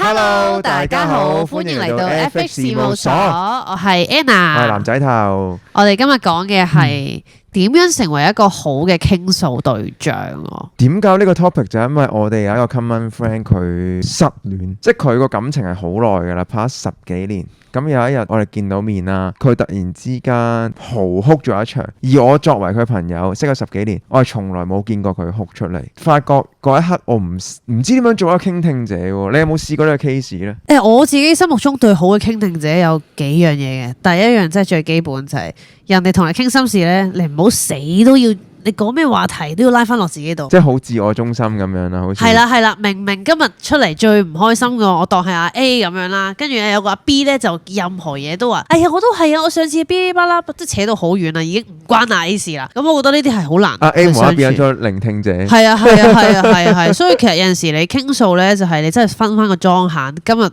Hello，大家好，歡迎嚟到 FX 事務所，我係 Anna，我係男仔頭。我哋今日講嘅係點樣成為一個好嘅傾訴對象啊？點解呢個 topic 就係因為我哋有一個 common friend 佢失戀，即係佢個感情係好耐㗎啦，拍咗10幾年。咁有一日我哋見到面啦，佢突然之間嚎哭咗一場，而我作為佢朋友識咗10幾年，我係從來冇見過佢哭出嚟。發覺嗰一刻我唔知點樣做一個傾聽者喎。你有冇試過呢個 case 呢？我自己心目中對好嘅傾聽者有幾樣嘢嘅。第一樣即係最基本就係人哋同你傾心事咧，你唔好死都要。你講咩話題都要拉翻落自己度，即係好自我中心咁樣啦，好似係啦，明明今日出嚟最唔開心嘅，我當係阿 A 咁樣啦，跟住有個阿 B 咧就任何嘢都話，哎呀我都係啊，我上次嗶哩吧啦，即係扯到好遠啦，已經唔關阿 A 事啦。咁我覺得呢啲係好難。阿 A 無啦啦變咗聆聽者，係啊，所以其實有陣時你傾訴咧，就係你真係分翻個莊閒，今日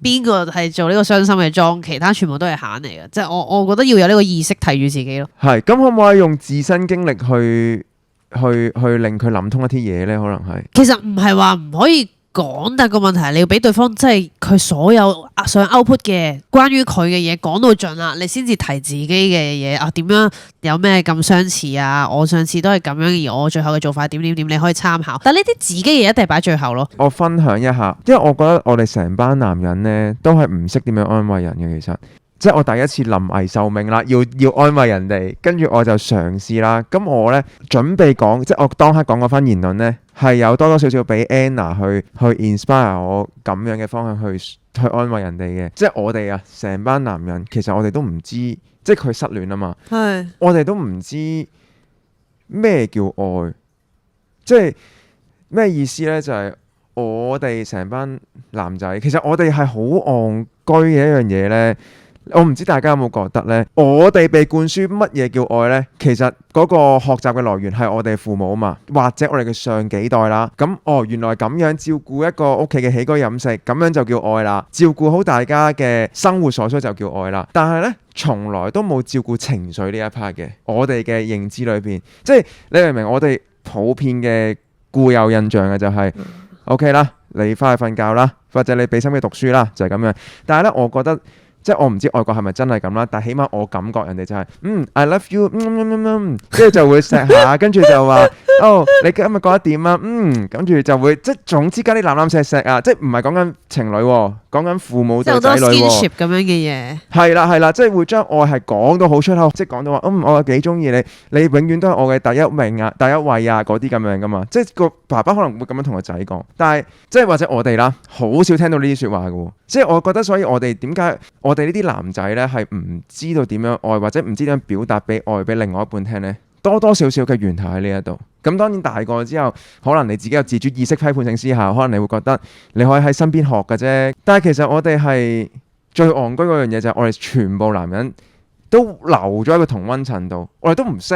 邊個係做呢個傷心嘅莊，其他全部都係閒嚟嘅，即係我覺得要有呢個意識提住自己咯。係咁可唔可以用自身經歷去令佢諗通一啲嘢咧？可能係其實唔係話唔可以講，但係個問題係你要俾對方即係佢所有想 output 嘅關於佢嘅嘢講到盡啦，你先至提自己嘅嘢啊，點樣有咩咁相似啊？我上次都係咁樣，而我最後嘅做法點，你可以參考。但係呢啲自己嘅嘢一定係擺最後咯。我分享一下，因為我覺得我哋成班男人咧都係唔識點樣安慰人嘅，其實。即係我第一次臨危受命啦，要安慰人哋，跟住我就嘗試啦。咁我咧準備講，即係我當刻講嗰番言論咧，係有多少少俾 Anna 去 inspire 我咁樣嘅方向去安慰人哋嘅。即係我哋啊，成班男人其實我哋都唔知，即係佢失戀啊嘛，係我哋都唔知咩叫愛，即係咩意思咧？就係我哋成班男仔，其實我哋係好戇居嘅一樣嘢咧。我唔知大家有冇覺得呢？我哋被灌輸乜嘢叫愛呢？其實嗰個學習嘅來源係我哋父母嘛，或者我哋嘅上幾代啦。咁原來咁樣照顧一個屋企嘅起居飲食，咁樣就叫愛啦。照顧好大家嘅生活所需就叫愛啦。但係呢，從來都冇照顧情緒呢一 part 嘅。我哋嘅認知裏邊，即係你明唔明？我哋普遍嘅固有印象嘅就係OK 啦，你翻去瞓覺啦，或者你俾心機讀書啦，就係咁樣。但係呢，我覺得。即係我唔知外國係咪真係咁啦，但係起碼我感覺人哋就係I love you，跟住就會錫下，跟住就話你今日覺得點啊？跟住就會即係總之間啲攬攬錫錫啊，即係唔係講緊情侶喎，講緊父母對仔女喎。即係好多 skinship 咁樣嘅嘢。係啦，即係會將愛係講到好出口，即係講到話我有幾中意你，你永遠都係我嘅第一名啊、第一位啊嗰啲咁樣噶嘛。即係個爸爸可能會咁樣同個仔講，但係即係或者我哋啦，好少聽到呢啲説話嘅喎。即係我覺得，所以我哋點解我哋呢啲男仔呢係唔知道點樣愛，或者唔知點樣表達俾愛俾另外一半聽呢？多多少少嘅源頭喺呢一度。咁當然大個之後，可能你自己有自主意識、批判性思考，可能你會覺得你可以喺身邊學嘅啫。但係其實我哋係最戇居嗰樣嘢就係我哋全部男人都留咗喺個同溫層度，我哋都唔識。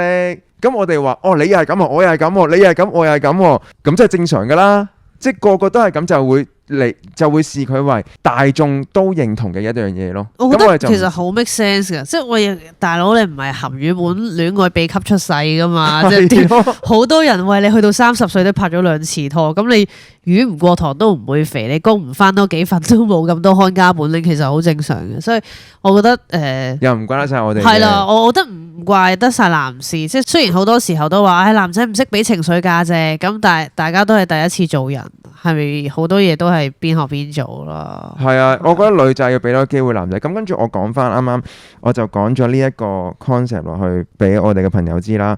咁我哋話你又係咁，我又係咁，你又係咁，我又係咁，咁即係正常㗎啦。即係個個都係咁就會視佢為大眾都認同嘅一樣嘢咯。我覺得其實好 make sense 㗎，即係大佬你唔係含魚碗戀愛秘笈出世㗎嘛，即係好多人為你去到30歲都拍咗2次拖，咁你魚唔過塘都唔會肥，你供唔翻多幾份都冇咁多看家本領，其實好正常嘅。所以我覺得又唔怪得晒我哋。係啦，我覺得唔怪得晒男士，即係雖然好多時候都話男仔唔識俾情緒價值，咁但係大家都係第一次做人，係咪好多嘢都係邊學邊做咯？係啊，我覺得女仔要俾多機會男仔。咁跟住我講翻啱啱，我就講咗呢一個 concept 落去俾我哋嘅朋友知啦。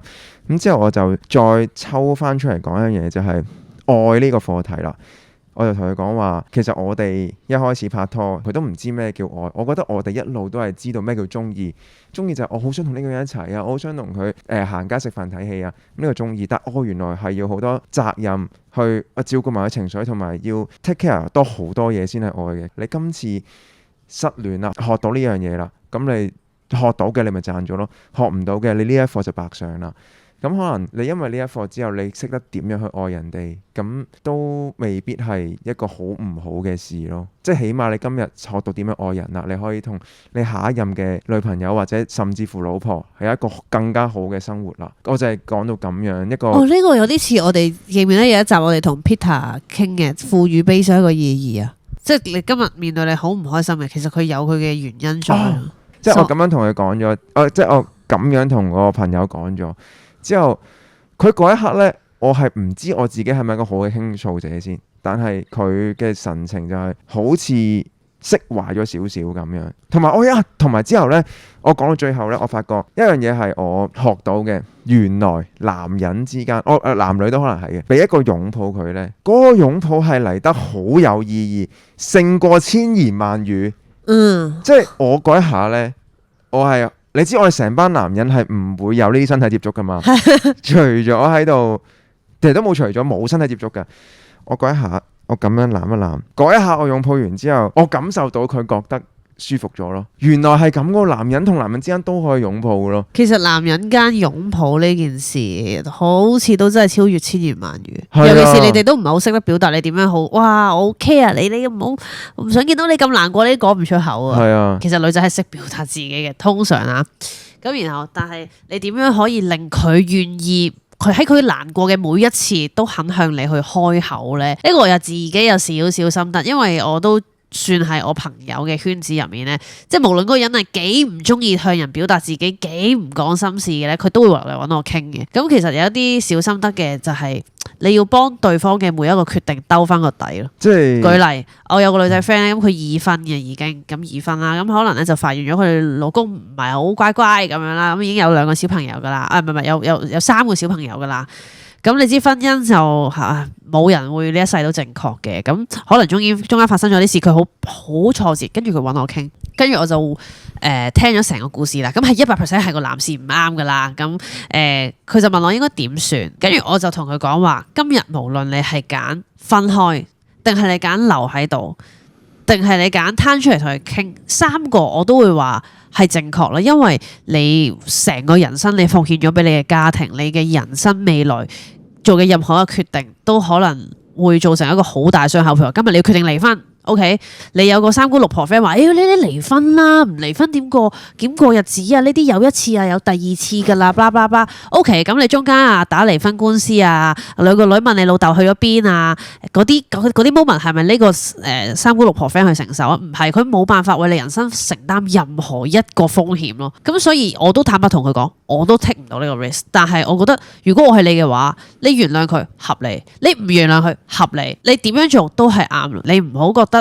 咁之後我就再抽翻出嚟講一樣嘢，就係愛呢個課題啦。我就同佢講話，其實我哋一開始拍拖，佢都唔知咩叫愛。我覺得我哋一路都係知道咩叫中意，中意就係我好想同呢個人一齊啊，我好想同佢行街食飯睇戲啊，呢個中意。但原來係要好多責任去照顧埋佢情緒，同埋要 take care 多好多嘢先係愛嘅。你今次失戀啦，學到呢樣嘢啦，咁你學到嘅你咪賺咗咯，學唔到嘅你呢一課就白上啦。咁可能你因為呢一課之後，你識得點樣去愛人哋，咁都未必係一個好唔好嘅事咯。即係起碼你今日學到點樣愛人啦，你可以同你下一任嘅女朋友或者甚至乎老婆係一個更加好嘅生活啦。我就係講到咁樣一個。呢個有啲似我哋記唔記得有一集我哋同 Peter 傾嘅賦予悲傷一個意義啊？即係你今日面對你好唔開心嘅，其實佢有佢嘅原因在。即係我咁樣同佢講咗，即係我咁樣同我朋友講咗之後，佢嗰一刻咧，我係唔知我自己係咪一個好嘅傾訴者先，但係佢嘅神情就係好似釋懷咗少少咁樣。同埋之後咧，我講到最後咧，我發覺一樣嘢係我學到嘅，原來男人之間，男女都可能係嘅，俾一個擁抱佢咧，嗰個擁抱係嚟得好有意義，勝過千言萬語。即係我嗰一下呢，你知我哋成班男人係唔會有呢啲身體接觸噶嘛？除咗喺度，其實都冇冇身體接觸噶。我嗰一下，我咁樣攬一攬，嗰一下我擁抱完之後，我感受到佢覺得舒服咗咯。原來係咁，個男人同男人之間都可以擁抱咯。其實男人間擁抱呢件事，好似都真係超越千言萬語。啊、尤其是你哋都唔係好識得表達你點樣好。哇，我 care 你唔想見到你咁難過，你都講唔出口啊。係啊，其實女仔係識表達自己嘅，通常啊。咁然後，但係你點樣可以令佢願意？佢喺佢難過嘅每一次都肯向你去開口呢？呢個我又自己有少少心得，因為我都算係我朋友嘅圈子入面呢，即係無論嗰個人係幾唔中意向人表達自己，幾唔講心事嘅呢，佢都會嚟揾我傾嘅。咁其實有一啲小心得嘅就係你要幫對方嘅每一個決定兜翻個底咯。即係舉例，我有個女仔 friend 咧，咁佢已婚嘅已經咁已婚啦，咁可能咧就發現咗佢老公唔係好乖乖咁樣啦，咁已經有2個小朋友噶啦，唔係有3個小朋友噶啦。咁你知婚姻就冇人會呢一世都正確嘅，咁可能中間發生咗啲事，佢好挫折，跟住佢揾我傾，跟住我就聽咗成個故事啦。咁係100% 係個男士唔啱噶啦，咁佢就問我應該點算，跟住我就同佢講話：今日無論你係揀分開，定係你揀留喺度，定係你揀攤出嚟同佢傾，3個我都會話係正確啦，因為你成個人生你奉獻咗俾你嘅家庭，你嘅人生未來做嘅任何一個決定都可能會造成一個好大傷口。譬如話今日你要決定離婚，OK， 你有個三姑六婆 friend 話：，呢啲離婚啦，唔離婚點過日子啊？呢啲有一次啊，有第二次噶啦，blah blah blah。OK， 咁你中間打離婚官司啊，兩個女問你老豆去咗邊啊？嗰啲 moment 係咪呢個三姑六婆 friend 去承受啊？唔係，佢冇辦法為你人生承擔任何一個風險咯。咁所以我都坦白同佢講，我都 take 唔到呢個 risk。但係我覺得，如果我係你嘅話，你原諒佢合理，你唔原諒佢合理，你點樣做都係啱。你唔好覺得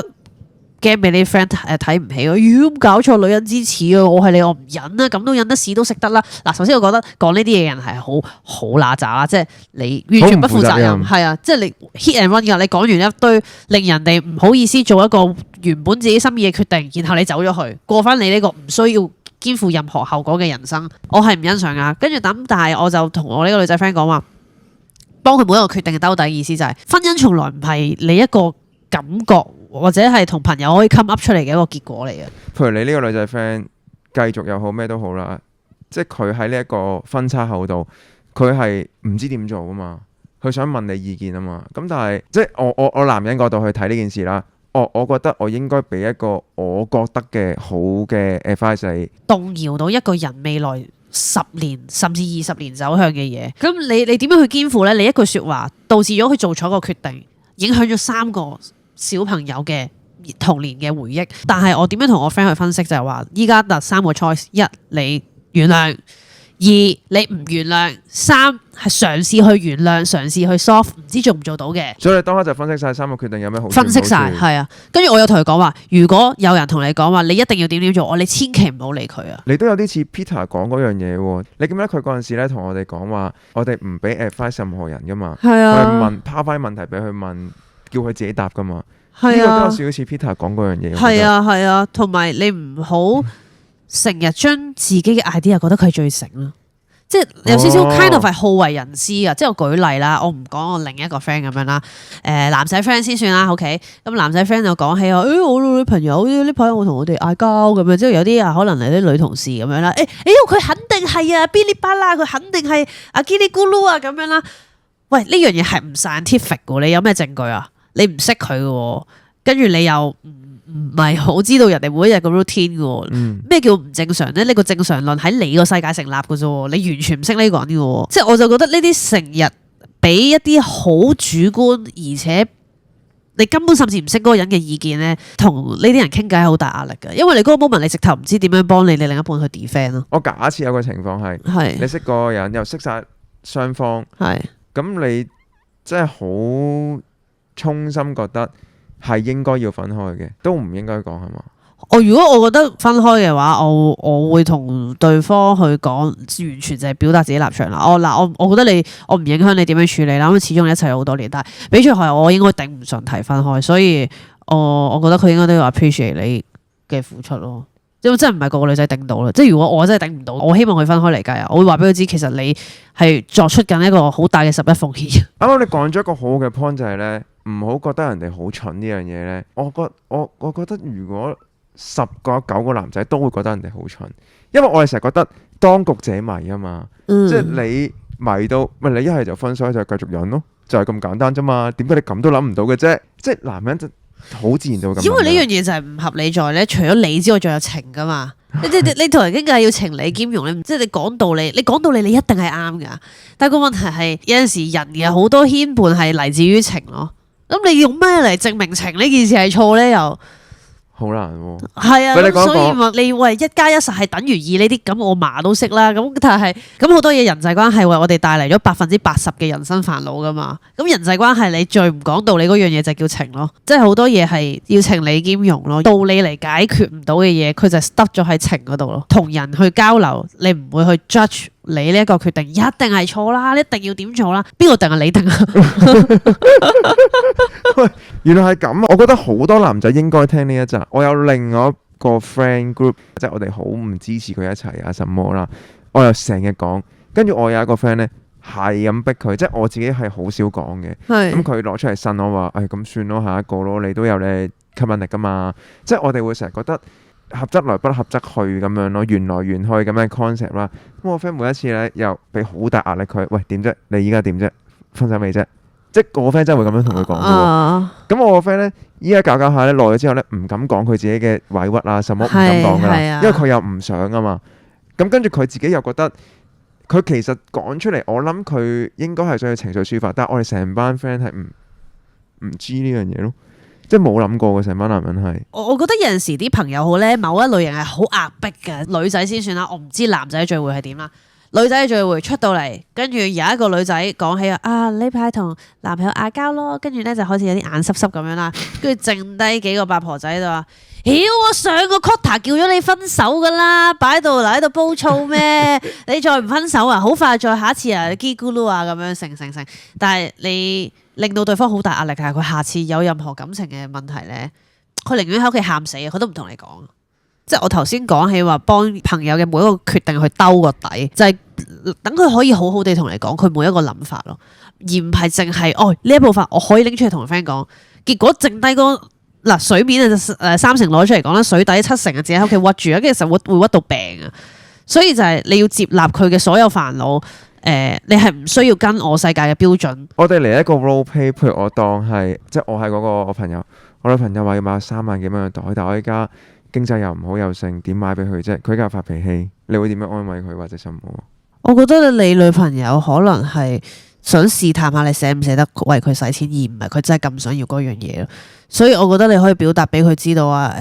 驚俾你 friend 睇唔起咯，如果搞錯女人之恥啊！我係你，我唔忍啊！咁都忍得屎都食得啦。嗱，首先我覺得講呢啲嘢人係好揦渣啦，即係你完全不負責任，係啊，即係你 hit and run 㗎。你講完一堆令人哋唔好意思做一個原本自己心意嘅決定，然後你走咗去過翻你呢個唔需要肩負任何後果嘅人生，我係唔欣賞㗎。跟住但係我就同我呢個女仔 friend 講話，幫佢每一個決定嘅兜底，意思就係婚姻從來唔係你一個感覺，或者係同朋友可以 come up 出嚟嘅一個結果嚟嘅。譬如你呢個女仔 friend 繼續又好咩都好啦，即係佢喺呢一個分叉口度，佢係唔知點做啊嘛，佢想問你意見啊嘛。咁但係即係我男人角度去睇呢件事啦，我覺得我應該俾一個我覺得嘅好嘅 advice 你，動搖到一個人未來10年甚至20年走向嘅嘢。咁你點樣去肩負呢？你一句說話導致咗佢做錯個決定，影響咗3個小朋友嘅童年嘅回憶。但係我點樣同我 friend 去分析就係話，依家得3個 choice： 1你原諒，2你唔原諒，3係嘗試去原諒，嘗試去 soft， 唔知做唔做到嘅。所以你當刻就分析晒3個決定有咩好，分析晒係啊。跟住我有同佢講話，如果有人同你講話，你一定要點做，你千祈唔好理佢啊。你都有啲似 Peter 講嗰樣嘢喎。你記唔記得佢嗰陣時咧同我哋講話，我哋唔俾 advice 任何人噶嘛？係啊，拋翻問題俾佢問，叫佢自己答噶嘛。係啊，呢個都有少少似 Peter 講嗰樣嘢。係啊係啊，同埋你唔好成日將自己嘅 idea 覺得佢係最醒咯。即係有少少 kind of 係好為人師啊！即係我舉例啦，我唔講我另一個 friend 咁樣啦。男仔 friend 先算啦 ，OK。咁男仔 friend 就講起話，我女朋友呢排我同我哋嗌交咁樣，即係有啲可能係啲女同事咁樣啦。佢肯定係啊，嗶哩吧啦，佢肯定係啊，嘰哩咕嚕啊咁樣啦。喂，呢樣嘢係唔 scientific 嘅，你有咩證據啊？你唔識佢嘅，跟住你又唔係好知道人哋每一日嘅 routine 嘅，咩叫唔正常咧？呢個正常論喺你個世界成立嘅啫，你完全唔識呢個人嘅，即係我就覺得呢啲成日俾一啲好主觀而且你根本甚至唔識嗰個人嘅意見咧，同呢啲人傾偈係好大壓力嘅，因為你嗰個 moment 你直頭唔知點樣幫你另一半去 defend 咯。我假設有個情況係你識嗰個人又識晒雙方，咁你真係好衷心覺得係應該要分開嘅，都唔應該講係嘛？如果我覺得分開嘅話，我會同對方去講，完全就係表達自己立場啦。我覺得我唔影響你點樣處理啦，因為始終一齊好多年，但係比賽後我應該頂唔順提分開，所以我覺得佢應該都要 appreciate 你嘅付出咯。因為真係唔係個個女仔頂到啦，即係如果我真係頂唔到，我希望佢分開嚟計啊，我會話俾佢知，其實你係作出緊一個好大嘅十一奉獻。啱啱你講咗一個好嘅 point 就係咧，唔好覺得人哋好蠢呢樣嘢咧。我覺得如果10個9個男仔都會覺得人哋好蠢，因為我哋成日覺得當局者迷啊嘛，即係你迷到，咪你一係就分手，就繼續忍咯，就係咁簡單啫嘛。點解你咁都諗唔到嘅啫？即係男人就好自然到咁。因為呢樣嘢就係唔合理在咧，除咗你之外，仲有情噶嘛。你同人傾偈要情理兼容，即係你講道理，你一定係啱噶。但係個問題係有陣時人嘅好多牽絆係嚟自於情咯。咁你用咩嚟證明情呢件事係錯咧？又好難喎，係啊，所以話你喂1+1實係等於2呢啲，咁我麻都識啦。咁但係咁好多嘢人際關係為我哋帶嚟咗80%嘅人生煩惱噶嘛。咁人際關係你最唔講道理嗰樣嘢就叫情咯，即係好多嘢係要情理兼容咯。道理嚟解決唔到嘅嘢，佢就 stuck 咗喺情嗰度咯。同人去交流，你唔會去 judge 你呢一個決定一定係錯啦，一定要點做啦？邊個定係你定啊？喂，原來係咁啊！我覺得好多男仔應該聽呢一集。我有另外一個 friend group，即係我哋好唔支持佢一齊啊什麼啦。我又成日講，跟住我有一個 friend 咧係咁逼佢，即係我自己係好少講嘅。咁佢攞出嚟呻我話，咁算咯，下一個咯，你都有你吸引力噶嘛。即係我哋會成日覺得合則來不合則去咁樣咯，緣來緣去咁嘅 concept 啦。咁我 friend 每一次咧又俾好大壓力佢，喂點啫？你依家點啫？分手未啫？即係我 friend 真係會咁樣同佢講嘅喎。咁我個 friend 咧依家搞下咧耐咗之後咧，唔敢講佢自己嘅委屈啊，什麼唔敢講噶啦，因為佢又唔想啊嘛。咁跟住佢自己又覺得佢其實講出嚟，我諗佢應該係想要情緒抒發，但係我哋成班 friend 係唔知呢樣嘢咯。即係冇諗過嘅，成班男人係。我覺得有陣時啲朋友好咧，某一類型係好壓迫嘅，女仔先算啦。我唔知男仔聚會係點啦。女仔嘅聚會出到嚟，跟住有一個女仔講起呢排同男朋友嗌交咯，跟住咧就開始有啲眼濕濕咁樣啦，跟住剩低幾個八婆仔就話：妖，我上個 quota 叫咗你分手噶啦，擺到嚟喺度煲醋咩？你再唔分手啊，好快再下一次啊，嘰咕嚕啊咁樣成。但係你令到對方好大壓力，係佢下次有任何感情嘅問題咧，佢寧願喺屋企喊死，佢都唔同你講。即係我頭先講起話幫朋友嘅每一個決定去兜個底，就係等佢可以好好地同你講佢每一個諗法咯，而唔係淨係呢一部分我可以拎出嚟同 friend 講，結果剩低嗱水面啊3成攞出嚟講啦，水底7成啊自己喺屋企屈住啊，跟住實會屈到病啊，所以就係你要接納佢嘅所有煩惱，你係唔需要跟我世界嘅標準。我哋嚟一個 role play，譬如我當係即係我係嗰個我朋友，我女朋友話要買3萬幾蚊嘅袋，但我依家經濟又唔好又剩，點買俾佢啫？佢而家發脾氣，你會點樣安慰佢或者什麼？我覺得你女朋友可能係想試探下你捨唔捨得為佢使錢，而唔係佢真係咁想要嗰樣嘢咯。所以我覺得你可以表達俾佢知道啊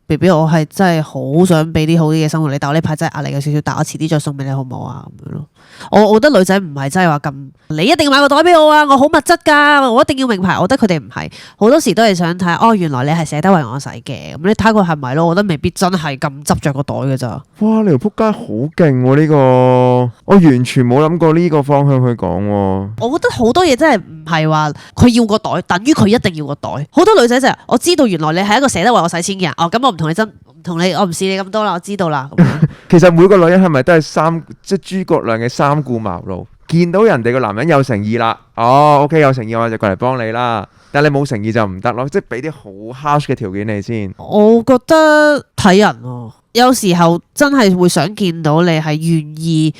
，BB 我係真係好想俾啲好啲嘅生活你，但我呢排真係壓力有少少大，我遲啲再送俾你好唔好啊？咁樣咯。我覺得女仔唔係真係話咁，你一定要買個袋俾我啊！我好物質㗎，我一定要名牌。我覺得佢哋唔係，好多時都係想睇原來你係捨得為我使嘅。咁你睇佢係咪咯？我覺得未必真係咁執着個袋㗎咋。哇！你條仆街好勁喎呢個，我完全冇諗過呢個方向去講喎。我覺得好多嘢真係唔係話佢要個袋，等於佢一定要個袋。好多女仔就係我知道原來你係一個捨得為我使錢嘅人。咁我唔同你爭。我唔試你咁多啦，我知道啦。其實每個女人係咪都係即係諸葛亮嘅三顧茅廬？見到人哋個男人有誠意啦，OK 有誠意我就過嚟幫你啦。但係你冇誠意就唔得咯，即係俾啲好 harsh 嘅條件你先。我覺得睇人喎，有時候真係會想見到你係願意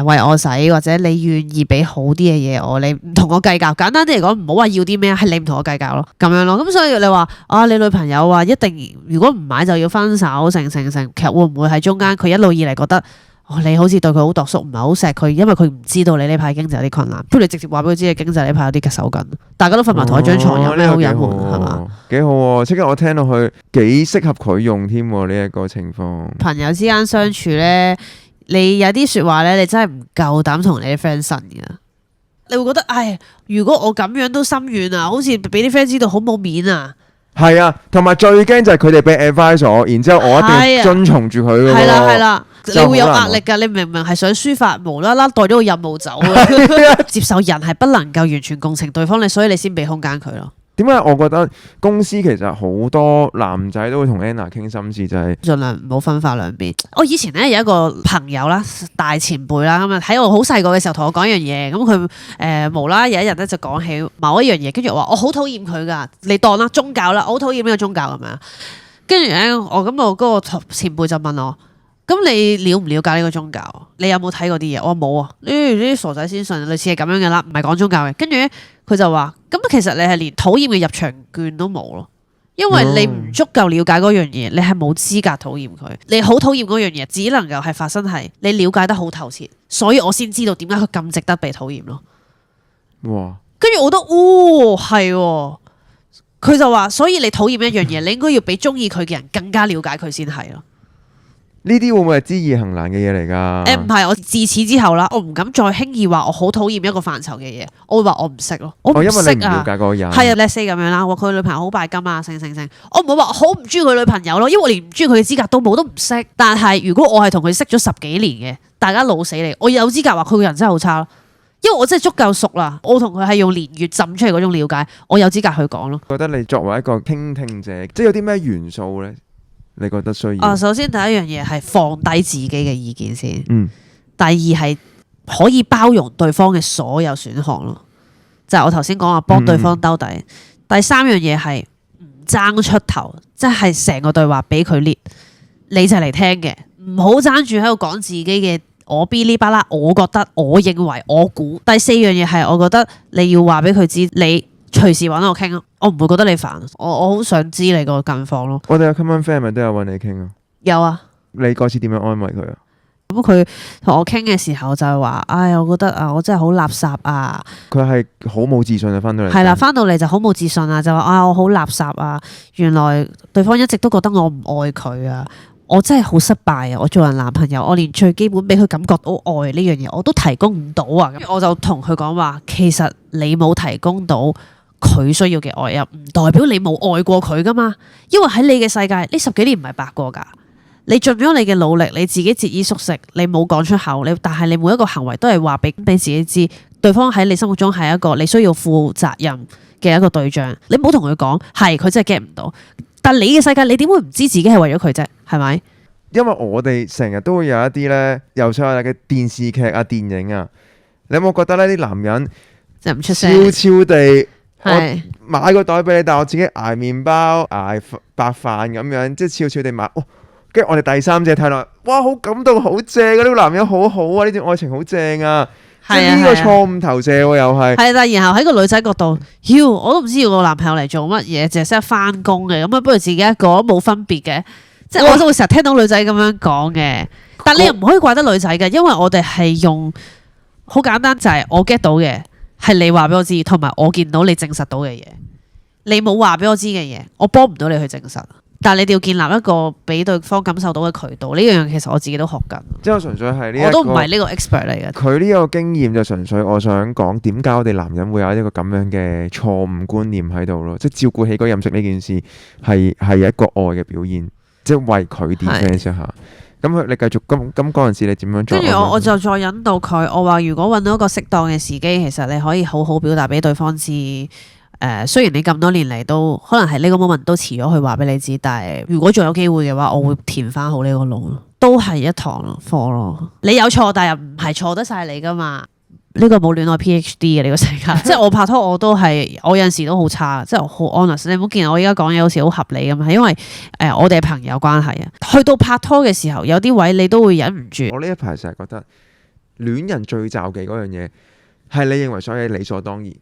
為我使，或者你願意俾好啲嘅嘢我，你唔同我計較。簡單啲嚟講，唔好話要啲咩，係你唔同我計較咯，咁樣咯。咁所以你話你女朋友話一定如果唔買就要分手，成，其實會唔會喺中間佢一路以嚟覺得你好似對佢好度縮，唔係好錫佢，因為佢唔知道你呢排經濟有啲困難，不如你直接話俾佢知你經濟呢排有啲棘手緊，大家都瞓埋同一張床，有咩好隱瞞係嘛？幾好喎！即刻我聽落去幾適合佢用添喎，呢一個情況。朋友之間相處咧，你有啲説話咧，你真係唔夠膽同你啲 friend 呻㗎。你會覺得，唉，如果我咁樣都心軟啊，好似俾啲 friend 知道好冇面啊。係啊，同埋最驚就係佢哋俾 advice 我，然之後我一定要遵從住佢嘅喎。係啦係啦，你會有壓力㗎。你明明係想抒發，無啦啦帶咗個任務走接受人係不能夠完全共情對方，所以你先俾空間佢咯。點解我覺得公司其實好多男仔都會同 Anna 傾心事，就係盡量唔好分化兩邊。我以前咧有一個朋友啦，大前輩啦，咁啊喺我好細個嘅時候同我講一樣嘢，咁佢無啦啦有一日咧就講起某一樣嘢，跟住我話我好討厭佢㗎，你當啦宗教啦，我好討厭呢個宗教咁樣。跟住咧我嗰個前輩就問我：咁你了唔了解呢個宗教？你有冇睇過啲嘢？我話冇啊，呢啲傻仔先信，類似係咁樣嘅啦，唔係講宗教嘅。跟住咧佢就話：咁其實你係連討厭嘅入場券都冇咯，因為你唔足夠了解嗰樣嘢，你係冇資格討厭佢。你好討厭嗰樣嘢，只能夠係發生係你了解得好透徹，所以我先知道點解佢咁值得被討厭咯。哇！跟住我覺得，哦，係喎。佢就話，所以你討厭一樣嘢，你應該要比中意佢嘅人更加了解佢先係咯。呢啲會唔會係知易行難嘅嘢嚟㗎？唔係，我自此之後啦，我唔敢再輕易話我好討厭一個範疇嘅嘢，我會話我唔識咯，我唔識啊。因為你唔了解嗰個人。係啊，let's say 咁樣啦，話佢女朋友好拜金啊，成，我唔會話好唔中意佢女朋友咯，因為我連唔中意佢嘅資格都冇，都唔識。但係如果我係同佢識咗10幾年嘅，大家老死你，我有資格話佢個人真係好差咯。因為我真係足夠熟啦，我同佢係用年月浸出嚟嗰種了解，我有資格去講咯。覺得你作為一個傾聽者，即係有啲咩元素呢？你覺得需要？首先第一樣嘢係放低自己嘅意見先。嗯。第二係可以包容對方嘅所有選項咯，就係我頭先講話幫對方兜底。第三樣嘢係唔爭出頭，即係成個對話俾佢 lead，你就嚟聽嘅，唔好爭住喺度講自己嘅。我嗶哩吧啦，我覺得，我認為，我估。第四樣嘢係，我覺得你要話俾佢知，你隨時揾我傾咯，我唔會覺得你煩，我好想知你個近況咯。我哋有 common friend 咪都有揾你傾啊？有啊。你嗰次點樣安慰佢啊？咁佢同我傾嘅時候就係話，唉，我覺得啊，我真係好垃圾啊。佢係好冇自信啊，翻到嚟。係啦，翻到嚟就好冇自信啊，就話我好垃圾啊。原來對方一直都覺得我唔愛佢啊。我真係好失敗啊！我做人男朋友，我連最基本俾佢感覺到愛呢樣嘢，我都提供唔到啊！我就同佢講話，其實你冇提供到佢需要嘅愛，又唔代表你冇愛過佢噶嘛。因為喺你嘅世界，呢10幾年唔係白過噶。你盡咗你嘅努力，你自己節衣縮食，你冇講出口，但係你每一個行為都係話俾自己知，對方喺你心目中係一個你需要負責任嘅一個對象。你唔好同佢講，係佢真係 get 唔到。但你嘅世界，你點會唔知自己係為咗佢啫？係咪？因為我哋成日都會有一啲咧由細到大嘅電視劇啊、電影啊，你有冇覺得呢啲男人就唔出聲，悄悄地係買個袋俾你，但我自己捱麵包、捱白飯咁樣，即係悄悄地買。跟住我哋第三者睇落，哇，好感動，好正啊！呢個男人好好啊，呢段愛情好正啊！即係呢個錯誤投射喎，又係。係，但然後喺個女仔角度，我都唔知要個男朋友嚟做乜嘢，淨係識得翻工嘅，咁啊不如自己一個都冇分別嘅。即係我都會成日聽到女仔咁樣講嘅，但你又唔可以怪得女仔嘅，因為我哋係用好簡單，就係我 get 到嘅係你話俾我知，同埋我見到你證實到嘅嘢。你冇話俾我知嘅嘢，我幫唔到你去證實。但係你哋要建立一個俾對方感受到嘅渠道，呢樣其實我自己都學緊。即係我純粹係呢，我都唔係呢個 expert 嚟嘅。佢呢個經驗就純粹我想講點解我哋男人會有一個咁樣嘅錯誤觀念喺度咯，即係照顧起居飲食呢件事係一個愛嘅表現，即係為佢 defend 一下。咁你繼續咁嗰陣時你點樣做？跟住我就再引導佢，我話如果揾到一個適當嘅時機，其實你可以好好表達俾對方知。雖然你咁多年嚟都可能係呢個 moment 都遲咗去話俾你知，但係如果仲有機會嘅話，我會填翻好呢個窿咯，都係一堂課咯。你有錯，但係又唔係錯得晒你噶嘛？呢個冇戀愛 PhD 嘅呢個世界，即係我拍拖我都係，我有陣時都好差，即係好 honest。你唔好見我而家講嘢好似好合理咁，係因為我哋係朋友關係啊。去到拍拖嘅時候，有啲位你都會忍唔住。我呢一排成日覺得戀人最罩忌嗰樣嘢係你認為所有嘢理所當然。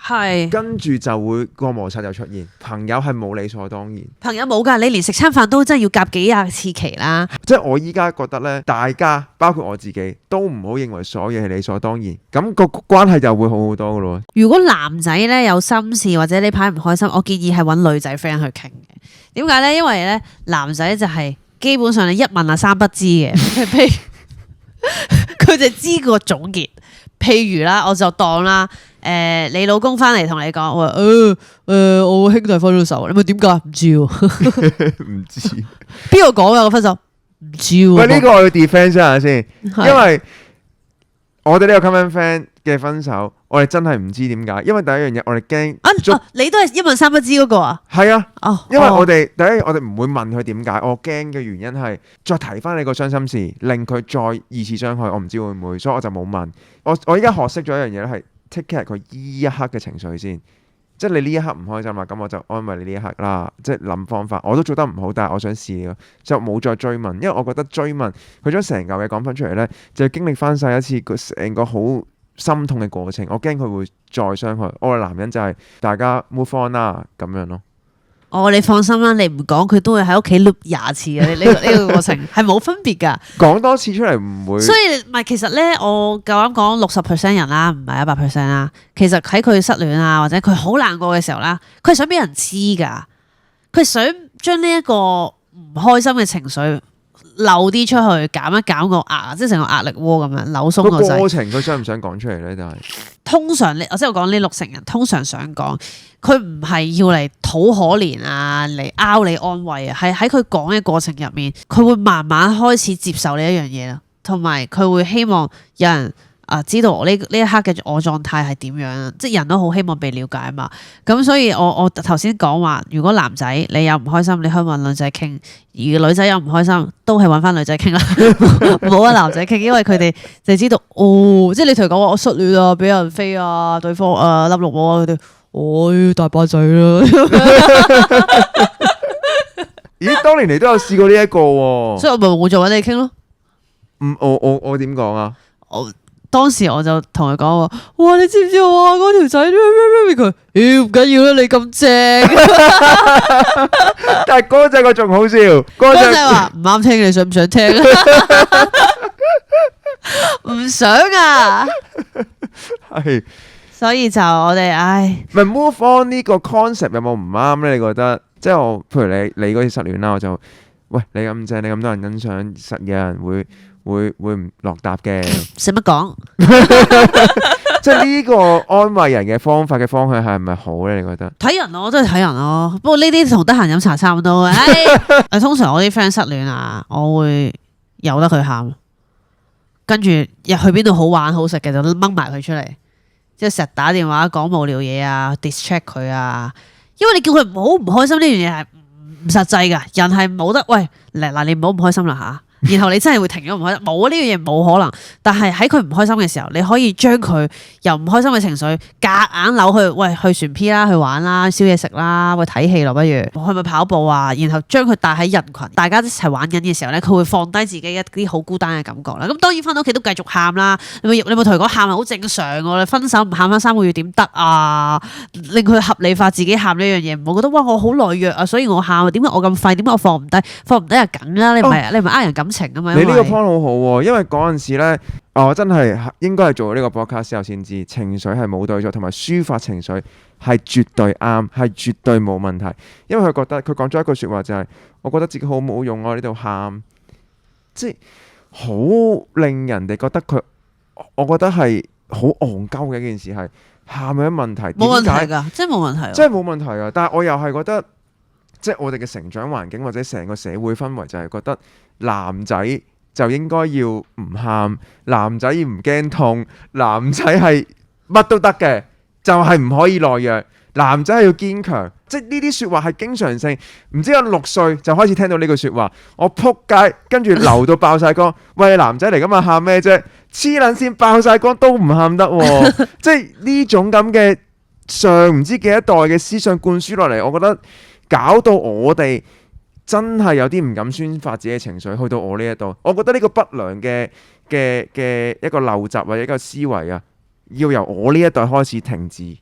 係跟住就會個摩擦就出現。朋友係冇理所當然，朋友冇㗎，你連食餐飯都真係要夾幾廿次期啦。即係我依家覺得咧，大家包括我自己都唔好認為所有嘢係理所當然，咁個關係就會好好多噶咯。如果男仔咧有心事或者呢排唔開心，我建議係揾女仔 friend 去傾嘅。點解咧？因為咧男仔就係基本上你一問啊三不知嘅，譬如佢就知個總結。譬如啦，我就當啦，你老公翻嚟同你講，我我兄弟分咗手，你咪點解唔知喎？唔知邊個講㗎個分手？唔知喎。喂，呢個我要 defend 一下先，係因為我哋呢個 common friend 嘅分手，我哋真係唔知點解，因為第一樣嘢我哋驚你都係一問三不知嗰個啊？係啊。哦，因為我哋第一，我哋唔會問佢點解，我驚嘅原因係再提翻你個傷心事，令佢再二次傷害，我唔知會唔會，所以我就冇問。我依家學識咗一樣嘢咧，係 take care 佢依一刻嘅情緒先，即係你呢一刻唔開心啦，咁我就安慰你呢一刻啦，即係諗方法。我都做得唔好，但係我想試咯，就冇再追問，因為我覺得追問佢將成嚿嘢講翻出嚟咧，就經歷翻晒一次成個好心痛嘅過程，我驚佢會再傷害。我嘅男人就係大家 move on 啦咁樣咯。你放心啦，你唔講佢都會喺屋企 loop 廿次嘅。呢個過程係冇分別㗎。講多次出嚟唔會。所以唔係，其實咧，我夠膽講60% 人啦，唔係100% 啦。其實喺佢失戀啊，或者佢好難過嘅時候啦，佢係想俾人知㗎。佢想將呢一個唔開心嘅情緒漏啲出去，減一減個壓，即係成個壓力鍋咁樣扭鬆個個掣。過程佢想唔想講出嚟咧？就係通常我即係講呢60人，通常想講，佢唔係要嚟討可憐啊，嚟拗你安慰啊，係喺佢講嘅過程入面，佢會慢慢開始接受呢一樣嘢啦，同埋佢會希望有人知道我呢一刻嘅我狀態係點樣，即係人都好希望被了解啊嘛。咁所以我頭先講話，如果男仔你有唔開心，你可以揾女仔傾；而女仔有唔開心，都係揾翻女仔傾啦，唔好揾男仔傾，因為佢哋就知道即係你同佢講話我失戀啊，俾人飛啊，對方笠綠帽啊，佢哋大把仔啦。咦，多年嚟都有試過呢一個喎。所以我咪冇再揾你傾咯。我點講啊？當時我就同佢講話，哇！你知唔知啊？嗰條仔佢，唔緊要啦，你咁正。但係嗰隻個仲好笑，嗰隻話唔啱聽，你想唔想聽啊？唔想啊。係，所以就我哋唔係 move on 呢個 concept 有冇唔啱咧？你覺得？即係我，譬如你嗰次失戀啦，我就喂你咁正，你咁多人欣賞，實有人會唔落答嘅。使乜講？即係呢個安慰人嘅方法嘅方向係咪好咧？你覺得？睇人咯，都係睇人咯。不過呢啲同得閒飲茶差唔多嘅。通常我啲 friend 失戀啊，我會由得佢喊，跟住入去邊度好玩好食嘅就掹埋佢出嚟，即係成日打電話講無聊嘢啊 distract 佢啊。因為你叫佢唔開心呢樣嘢係唔實際㗎，人係冇得喂嗱你唔好唔開心啦嚇。然後你真係會停咗唔開心，冇呢樣嘢冇可能。但係喺佢唔開心嘅時候，你可以將佢由唔開心嘅情緒夾硬扭去，喂去船 P 啦，去玩啦，燒嘢食啦，喂睇戲咯，不如去咪跑步啊？然後將佢帶喺人群，大家一齊玩緊嘅時候咧，佢會放低自己一啲好孤單嘅感覺啦。咁當然翻到屋企都繼續喊啦。你咪同佢講喊係好正常㗎，你分手唔喊翻3個月點得啊？令佢合理化自己喊呢樣嘢，唔好覺得哇我好懦弱啊，所以我喊啊。點解我咁廢？點解我放唔低？放唔低就梗啦，你唔係呃人感情啊嘛。你呢個 point 好好喎，因為嗰陣時咧，我真係應該係做呢個 podcast 之後先知，情緒係冇對錯，同埋抒發情緒係絕對啱，係絕對冇問題。因為佢覺得佢講咗一句説話就係，我覺得自己好冇用，我喺呢度喊，即係好令人哋覺得佢，我覺得係好戇鳩嘅一件事係喊有乜問題？冇問題㗎，真係冇問題，真係冇問題㗎。但係我又係覺得，即係我哋嘅成長環境或者成個社會氛圍就係覺得。男仔就應該要唔喊，男仔要唔驚痛，男仔係乜都得嘅，就係唔可以懦弱。男仔係要堅強，即係呢啲説話係經常性。唔知我6歲就開始聽到呢句説話，我撲街，跟住流到爆晒光。喂，你男仔嚟㗎嘛，喊咩啫？黐撚線，爆晒光都唔喊得喎。即係呢種咁嘅上唔知幾多代嘅思想灌輸落嚟，我覺得搞到我哋。真係有啲唔敢宣發自己嘅情緒，去到我呢一度，我覺得呢個不良嘅一個陋習或者一個思維啊，要由我呢一代開始停止。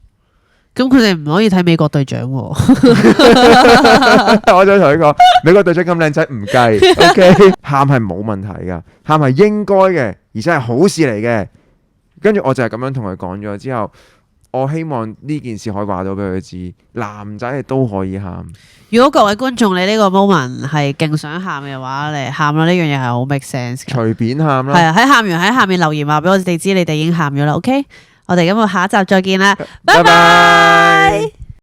咁佢哋唔可以睇美國隊長喎。我想同你講，美國隊長咁靚仔唔計，OK，喊係冇問題噶，喊係應該嘅，而且係好事嚟嘅。跟住我就係咁樣同佢講咗之後，我希望呢件事可以話到俾佢知，男仔係都可以喊。如果各位觀眾你呢個 moment 係勁想喊嘅話，你喊啦，呢樣嘢係好 make sense 嘅。隨便喊啦。係啊，喺喊完喺下面留言話俾我哋知，你哋已經喊咗啦。OK，我哋咁我下一集再見啦，拜拜。